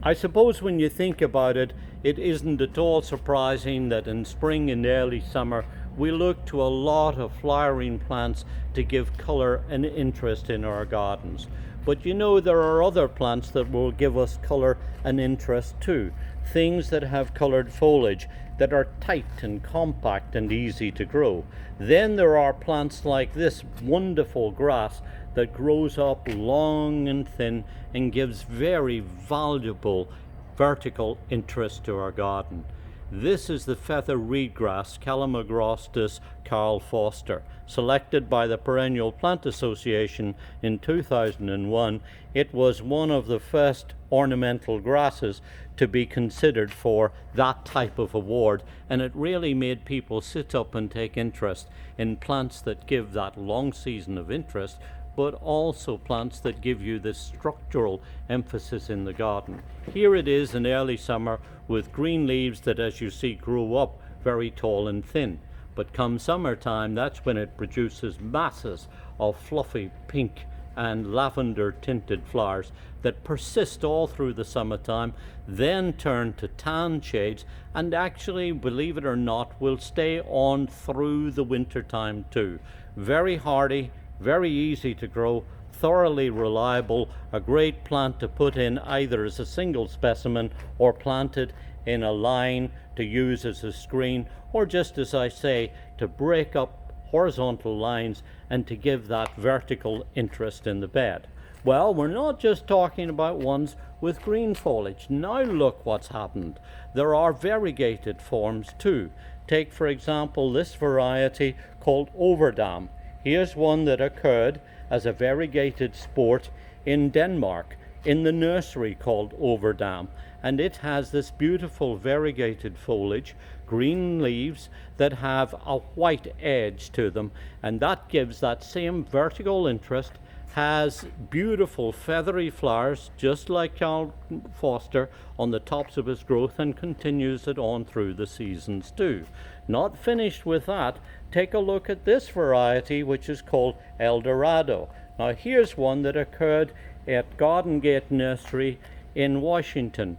I suppose when you think about it, it isn't at all surprising that in spring and early summer we look to a lot of flowering plants to give colour and interest in our gardens. But you know, there are other plants that will give us colour and interest too. Things that have coloured foliage, that are tight and compact and easy to grow. Then there are plants like this wonderful grass that grows up long and thin and gives very valuable vertical interest to our garden. This is the feather reedgrass, Calamagrotis Karl Foerster, selected by the Perennial Plant Association in 2001. It was one of the first ornamental grasses to be considered for that type of award, and it really made people sit up and take interest in plants that give that long season of interest, but also plants that give you this structural emphasis in the garden. Here it is in early summer with green leaves that, as you see, grow up very tall and thin. But come summertime, that's when it produces masses of fluffy pink and lavender tinted flowers that persist all through the summertime, then turn to tan shades, and actually, believe it or not, will stay on through the wintertime too. Very hardy, very easy to grow, thoroughly reliable, a great plant to put in either as a single specimen or planted in a line to use as a screen, or just, as I say, to break up horizontal lines and to give that vertical interest in the bed. Well, we're not just talking about ones with green foliage. Now look what's happened. There are variegated forms too. Take, for example, this variety called Overdam. Here's one that occurred as a variegated sport in Denmark in the nursery called Overdam, and it has this beautiful variegated foliage, green leaves that have a white edge to them, and that gives that same vertical interest, has beautiful feathery flowers just like Karl Foerster on the tops of his growth, and continues it on through the seasons too. Not finished with that, take a look at this variety which is called Eldorado. Now here's one that occurred at Garden Gate Nursery in Washington.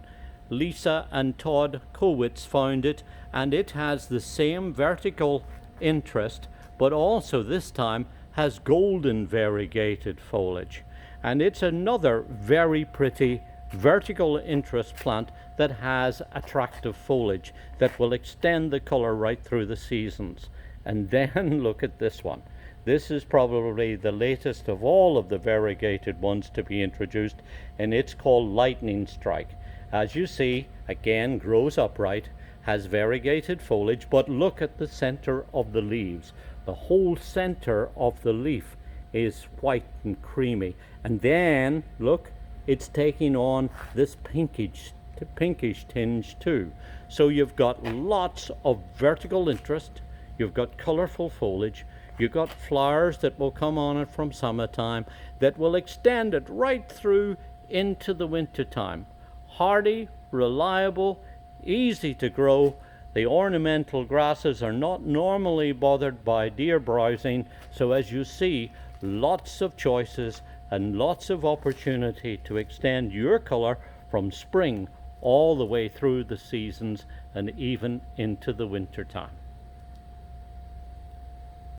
Lisa and Todd Kowitz found it, and it has the same vertical interest, but also this time has golden variegated foliage. And it's another very pretty vertical interest plant that has attractive foliage that will extend the color right through the seasons. And then look at this one. This is probably the latest of all of the variegated ones to be introduced, and it's called Lightning Strike. As you see, again, grows upright, has variegated foliage, but look at the center of the leaves. The whole center of the leaf is white and creamy, and then look, it's taking on this pinkish tinge too. So you've got lots of vertical interest, you've got colorful foliage, you've got flowers that will come on it from summertime that will extend it right through into the wintertime. Hardy, reliable, easy to grow. The ornamental grasses are not normally bothered by deer browsing, so as you see, lots of choices and lots of opportunity to extend your color from spring all the way through the seasons and even into the winter time.